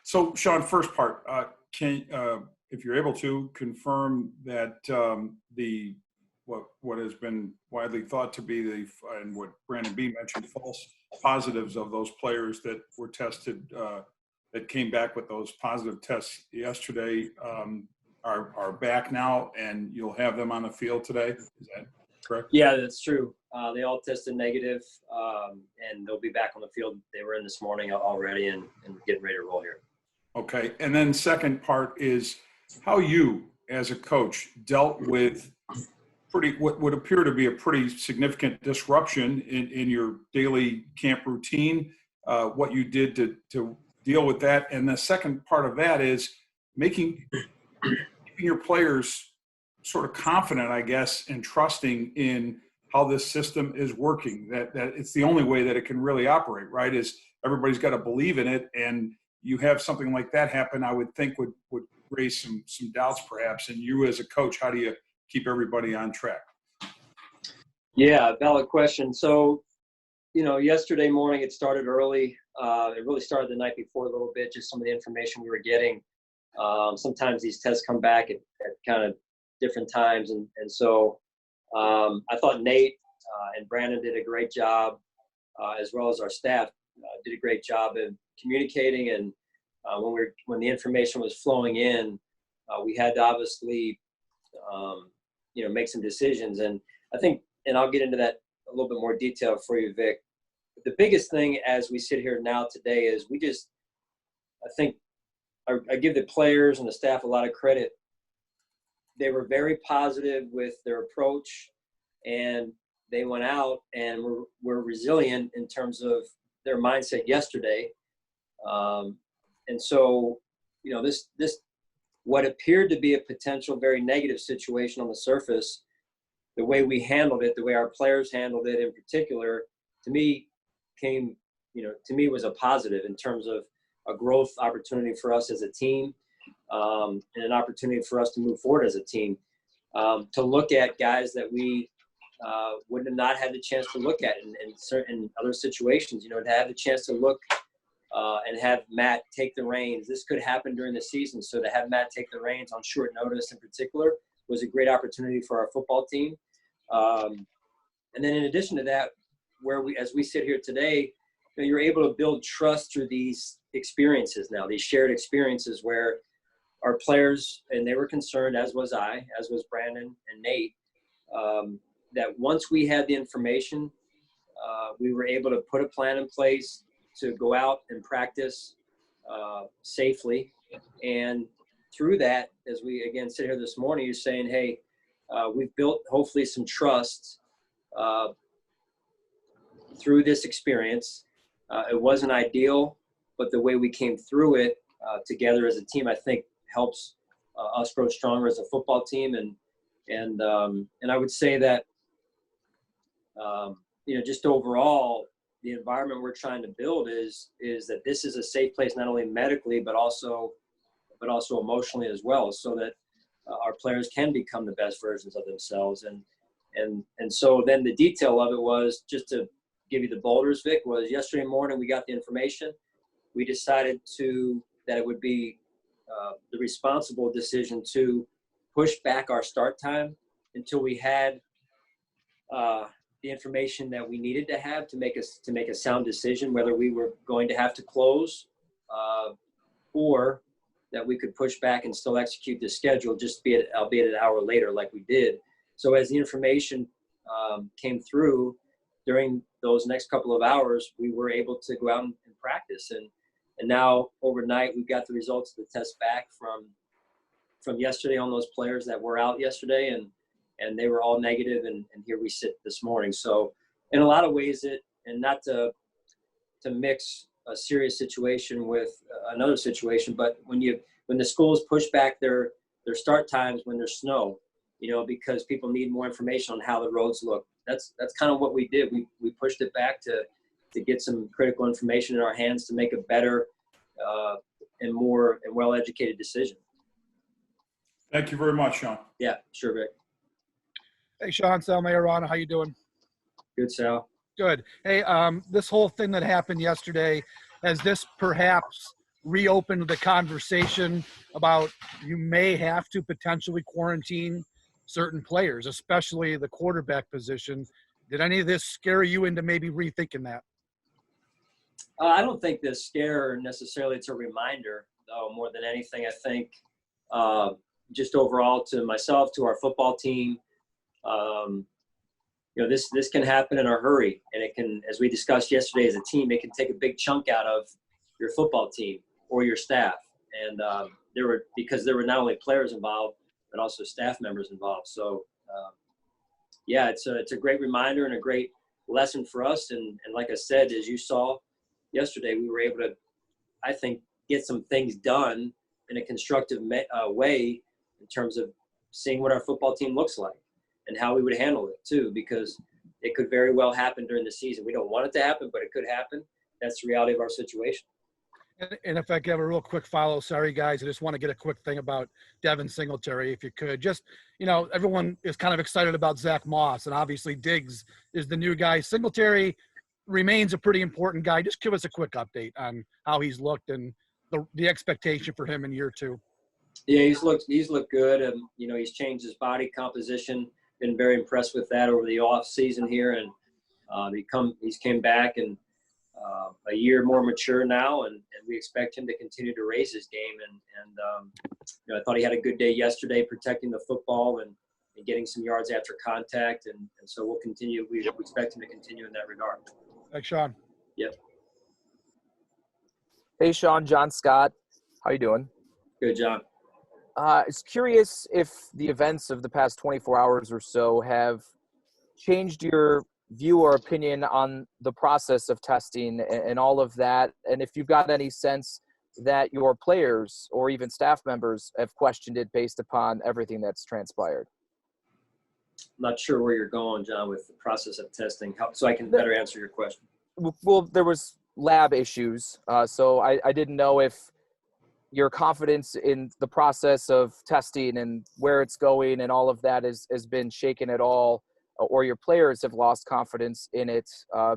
So, Sean, first part, if you're able to, confirm that the what has been widely thought to be and what Brandon B mentioned, false positives of those players that were tested, that came back with those positive tests yesterday, are back now, and you'll have them on the field today. Is that correct? Yeah, that's true. They all tested negative, and they'll be back on the field. They were in this morning already and getting ready to roll here. Okay. And then second part is how you, as a coach, dealt with what would appear to be a pretty significant disruption in your daily camp routine, what you did to deal with that. And the second part of that is keeping your players sort of confident, I guess, and trusting in how this system is working, that it's the only way that it can really operate, right? Is everybody's got to believe in it. And you have something like that happen, I would think would raise some doubts perhaps. And you as a coach, how do you keep everybody on track? Yeah, valid question. So, yesterday morning it started early. It really started the night before a little bit, just some of the information we were getting. Sometimes these tests come back at kind of different times. And so I thought Nate and Brandon did a great job, as well as our staff did a great job of communicating. And when the information was flowing in, we had to obviously, make some decisions. And I think, and I'll get into that a little bit more detail for you, Vic. The biggest thing as we sit here now today is I think I give the players and the staff a lot of credit. They were very positive with their approach, and they went out and were resilient in terms of their mindset yesterday. And so, this what appeared to be a potential very negative situation on the surface, the way we handled it, the way our players handled it in particular, to me was a positive in terms of a growth opportunity for us as a team, and an opportunity for us to move forward as a team, to look at guys that we would have not had the chance to look at in certain other situations, to have the chance to look and have Matt take the reins. This could happen during the season. So to have Matt take the reins on short notice in particular was a great opportunity for our football team. And then in addition to that, as we sit here today, you're able to build trust through these experiences now, these shared experiences where our players, and they were concerned, as was I, as was Brandon and Nate, that once we had the information, we were able to put a plan in place to go out and practice safely. And through that, as we again sit here this morning, you're saying, hey, we've built hopefully some trust through this experience. It wasn't ideal, but the way we came through it together as a team, I think helps us grow stronger as a football team. And I would say that, just overall, the environment we're trying to build is that this is a safe place, not only medically, but also emotionally as well, so that our players can become the best versions of themselves. And so then the detail of it was, just to give you the boulders, Vic, was yesterday morning we got the information. We decided that it would be the responsible decision to push back our start time until we had the information that we needed to have to make a sound decision, whether we were going to have to close or that we could push back and still execute the schedule, albeit an hour later like we did. So as the information came through during those next couple of hours, we were able to go out and practice. And now overnight, we've got the results of the test back from yesterday on those players that were out yesterday, and they were all negative, and here we sit this morning. So in a lot of ways, and not to mix a serious situation with another situation, but when the schools push back their start times when there's snow, because people need more information on how the roads look, that's kind of what we did. We pushed it back to get some critical information in our hands to make a better and more well-educated decision. Thank you very much, Sean. Yeah, sure, Vic. Hey, Sean, Sal Majorana, how you doing? Good, Sal. Good. Hey, this whole thing that happened yesterday, has this perhaps reopened the conversation about you may have to potentially quarantine certain players, especially the quarterback position. Did any of this scare you into maybe rethinking that? I don't think the scare necessarily, it's a reminder, though, more than anything. I think just overall to myself, to our football team, this can happen in a hurry, and it can, as we discussed yesterday as a team, it can take a big chunk out of your football team or your staff. And because there were not only players involved, but also staff members involved. So, it's a great reminder and a great lesson for us. And like I said, as you saw yesterday, we were able to, I think, get some things done in a constructive way in terms of seeing what our football team looks like and how we would handle it too, because it could very well happen during the season. We don't want it to happen, but it could happen. That's the reality of our situation. And if I could have a real quick follow, sorry guys, I just want to get a quick thing about Devin Singletary, if you could. Just, everyone is kind of excited about Zach Moss, and obviously Diggs is the new guy. Singletary remains a pretty important guy. Just give us a quick update on how he's looked and the expectation for him in year 2. Yeah, he's looked good, and he's changed his body composition. Been very impressed with that over the off season here, and he's came back and a year more mature now, and we expect him to continue to raise his game. And I thought he had a good day yesterday protecting the football and getting some yards after contact, and so we'll continue. We expect him to continue in that regard. Thanks, Sean. Yep. Hey, Sean, John Scott. How you doing? Good, John. I was curious if the events of the past 24 hours or so have changed your view or opinion on the process of testing and all of that, and if you've got any sense that your players or even staff members have questioned it based upon everything that's transpired. I'm not sure where you're going, John, with the process of testing, so I can better answer your question. Well, there was lab issues, so I didn't know if your confidence in the process of testing and where it's going and all of that has been shaken at all, or your players have lost confidence in it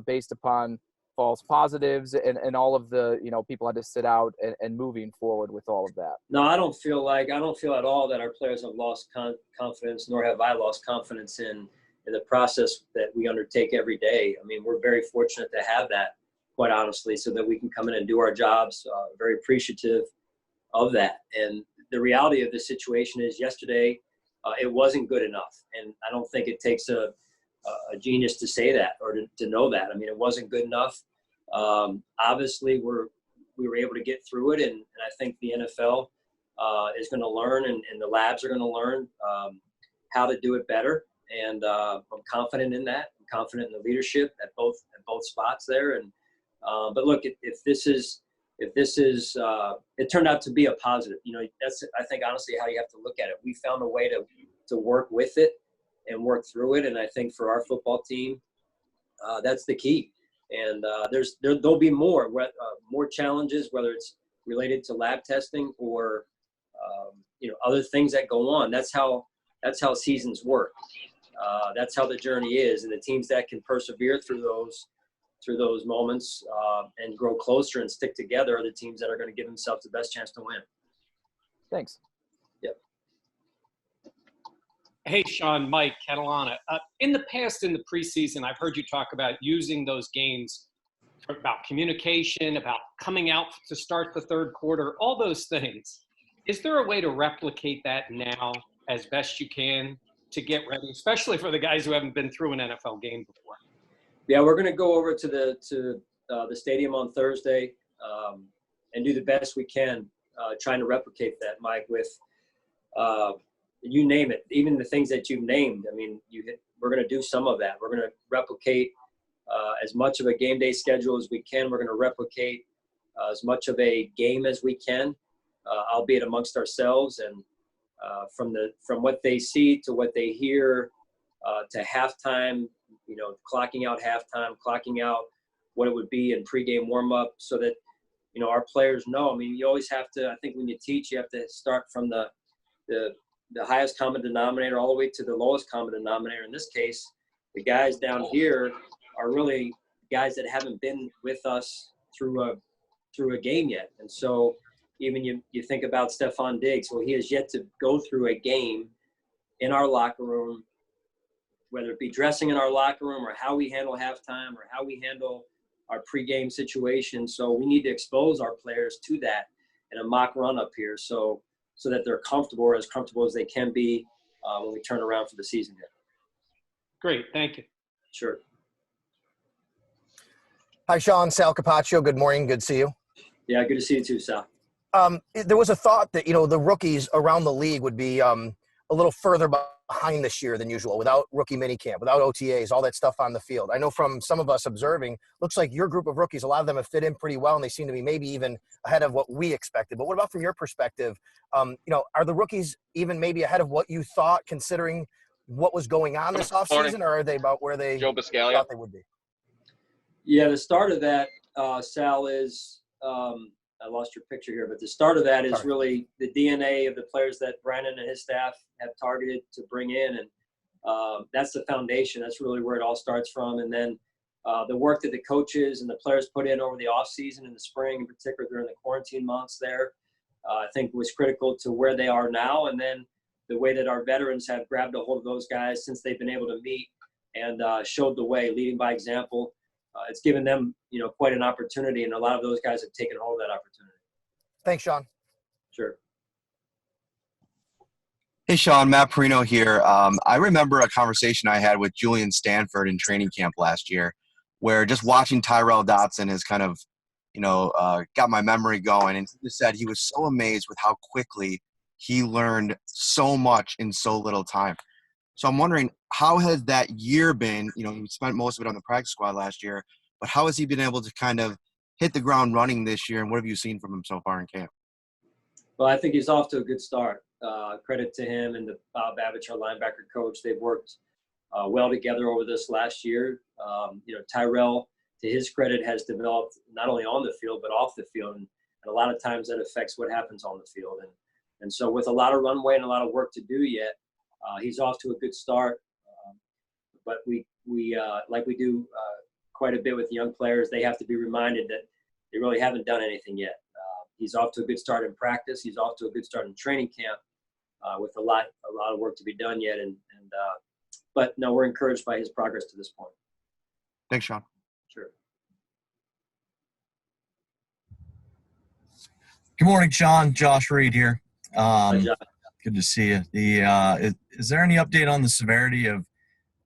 based upon false positives and all of the, people had to sit out and moving forward with all of that. No, I don't feel at all that our players have lost confidence, nor have I lost confidence in the process that we undertake every day. I mean, we're very fortunate to have that, quite honestly, so that we can come in and do our jobs. Very appreciative of that. And the reality of the situation is yesterday, it wasn't good enough. And I don't think it takes a genius to say that or to know that. I mean, it wasn't good enough. Obviously, we were able to get through it. And I think the NFL is going to learn and the labs are going to learn how to do it better. And I'm confident in that. I'm confident in the leadership at both spots there. And but look, if this is it turned out to be a positive. That's, I think, honestly, how you have to look at it. We found a way to work with it and work through it. And I think for our football team, that's the key. And there'll be more challenges, whether it's related to lab testing or other things that go on. That's how seasons work. That's how the journey is. And the teams that can persevere through those moments and grow closer and stick together are the teams that are going to give themselves the best chance to win. Thanks. Yep. Hey, Sean, Mike Catalana. In the past, in the preseason, I've heard you talk about using those games about communication, about coming out to start the third quarter, all those things. Is there a way to replicate that now as best you can to get ready, especially for the guys who haven't been through an NFL game before? Yeah, we're going to go over to the stadium on Thursday and do the best we can, trying to replicate that, Mike, with you name it, even the things that you've named. I mean, we're going to do some of that. We're going to replicate as much of a game day schedule as we can. We're going to replicate as much of a game as we can, albeit amongst ourselves. And from what they see to what they hear to halftime, clocking out halftime, clocking out what it would be in pregame warm-up so that, our players know. I mean, you always have to, I think when you teach, you have to start from the highest common denominator all the way to the lowest common denominator. In this case, the guys down here are really guys that haven't been with us through through a game yet. And so even you think about Stephon Diggs, well, he has yet to go through a game in our locker room, whether it be dressing in our locker room or how we handle halftime or how we handle our pregame situation. So we need to expose our players to that in a mock run up here so that they're comfortable, or as comfortable as they can be when we turn around for the season here. Great. Thank you. Sure. Hi, Sean. Sal Capaccio. Good morning. Good to see you. Yeah, good to see you too, Sal. There was a thought that, the rookies around the league would be a little further behind this year than usual, without rookie minicamp, without OTAs, all that stuff on the field. I know from some of us observing, looks like your group of rookies, a lot of them have fit in pretty well, and they seem to be maybe even ahead of what we expected. But what about from your perspective? Are the rookies even maybe ahead of what you thought, considering what was going on this offseason, or are they about where they thought they would be? Yeah, the start of that, Sal, is I lost your picture here, but the start of that is really the DNA of the players that Brandon and his staff have targeted to bring in. And that's the foundation. That's really where it all starts from. And then the work that the coaches and the players put in over the offseason in the spring, in particular during the quarantine months there, I think was critical to where they are now. And then the way that our veterans have grabbed a hold of those guys since they've been able to meet and showed the way, leading by example. It's given them, quite an opportunity, and a lot of those guys have taken hold of that opportunity. Thanks, Sean. Sure. Hey, Sean, Matt Perino here. I remember a conversation I had with Julian Stanford in training camp last year, where just watching Tyrel Dotson has kind of, got my memory going. And he said he was so amazed with how quickly he learned so much in so little time. So I'm wondering, how has that year been? He spent most of it on the practice squad last year, but how has he been able to kind of hit the ground running this year, and what have you seen from him so far in camp? Well, I think he's off to a good start. Credit to him and the Bob Babich, our linebacker coach. They've worked well together over this last year. Tyrell, to his credit, has developed not only on the field but off the field, and a lot of times that affects what happens on the field. And so with a lot of runway and a lot of work to do yet, he's off to a good start. But we like we do quite a bit with young players, they have to be reminded that they really haven't done anything yet. He's off to a good start in practice. He's off to a good start in training camp with a lot of work to be done yet. But no, we're encouraged by his progress to this point. Thanks, Sean. Sure. Good morning, Sean. Josh Reed here. Hi, Josh. Good to see you. Is there any update on the severity of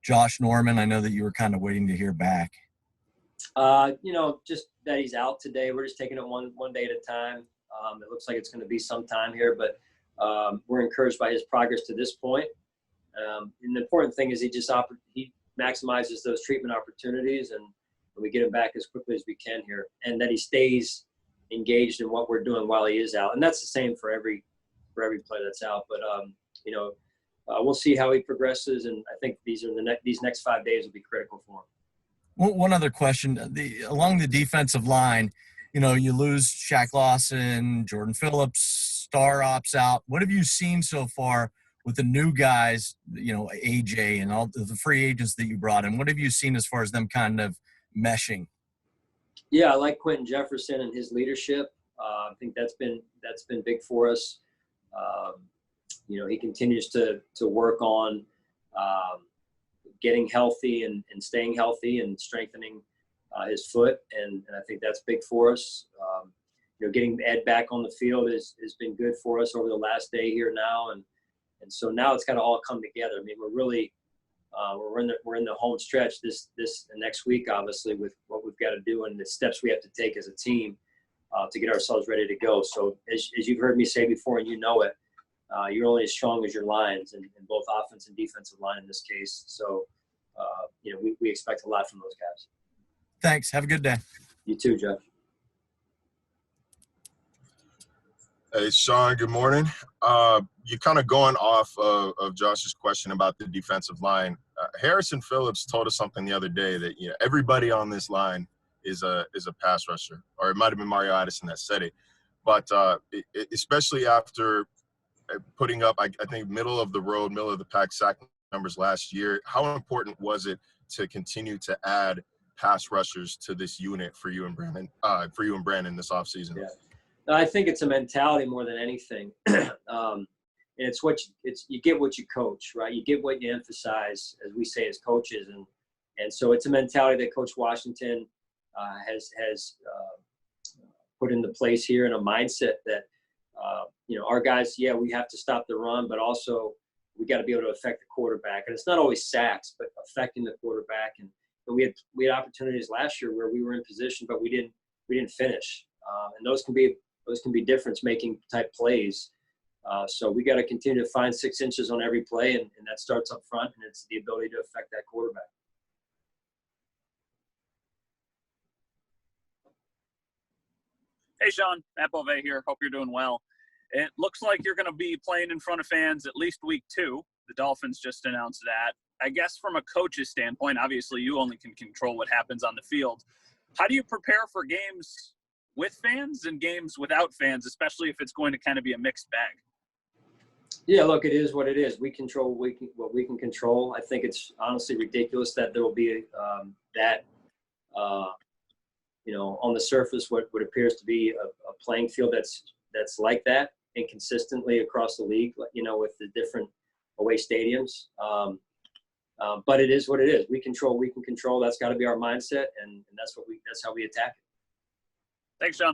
Josh Norman? I know that you were kind of waiting to hear back. Just that he's out today. We're just taking it one day at a time. It looks like it's going to be some time here, but we're encouraged by his progress to this point. And the important thing is he maximizes those treatment opportunities, and we get him back as quickly as we can here, and that he stays engaged in what we're doing while he is out. And that's the same for every player that's out. But we'll see how he progresses, and I think these next 5 days will be critical for him. One other question: along the defensive line, you lose Shaq Lawson, Jordan Phillips, Star opts out. What have you seen so far with the new guys? AJ and all the free agents that you brought in. What have you seen as far as them kind of meshing? Yeah, I like Quentin Jefferson and his leadership. I think that's been big for us. He continues to work on getting healthy and staying healthy and strengthening his foot, and I think that's big for us. Getting Ed back on the field has been good for us over the last day here now, and so now it's got to all come together. I mean, we're really we're in the home stretch this next week, obviously, with what we've got to do and the steps we have to take as a team to get ourselves ready to go. So as you've heard me say before, and you're only as strong as your lines, and both offense and defensive line in this case. So we expect a lot from those guys. Thanks. Have a good day. You too, Jeff. Hey, Sean, good morning. You're kind of going off of Josh's question about the defensive line. Harrison Phillips told us something the other day that everybody on this line is a pass rusher, or it might have been Mario Addison that said it. But especially after putting up, I think, middle of the pack sack numbers last year, how important was it to continue to add pass rushers to this unit for you and Brandon this offseason? Yeah. No, I think it's a mentality more than anything. And it's you get what you coach, right? You get what you emphasize, as we say as coaches, and so it's a mentality that Coach Washington has put into place here, and a mindset that our guys, we have to stop the run, but also we got to be able to affect the quarterback. And it's not always sacks, but affecting the quarterback. And we had opportunities last year where we were in position, but we didn't finish. And those can be difference-making type plays. So we got to continue to find 6 inches on every play, and that starts up front, and it's the ability to affect that quarterback. Hey, Sean, Matt Bove here. Hope you're doing well. It looks like you're going to be playing in front of fans at least week 2. The Dolphins just announced that. I guess from a coach's standpoint, obviously you only can control what happens on the field. How do you prepare for games with fans and games without fans, especially if it's going to kind of be a mixed bag? Yeah, look, it is what it is. We control what we can control. I think it's honestly ridiculous that there will be on the surface what appears to be a playing field that's like that inconsistently across the league, with the different away stadiums. But it is what it is. We can control. That's got to be our mindset, and that's how we attack it. Thanks, Sean.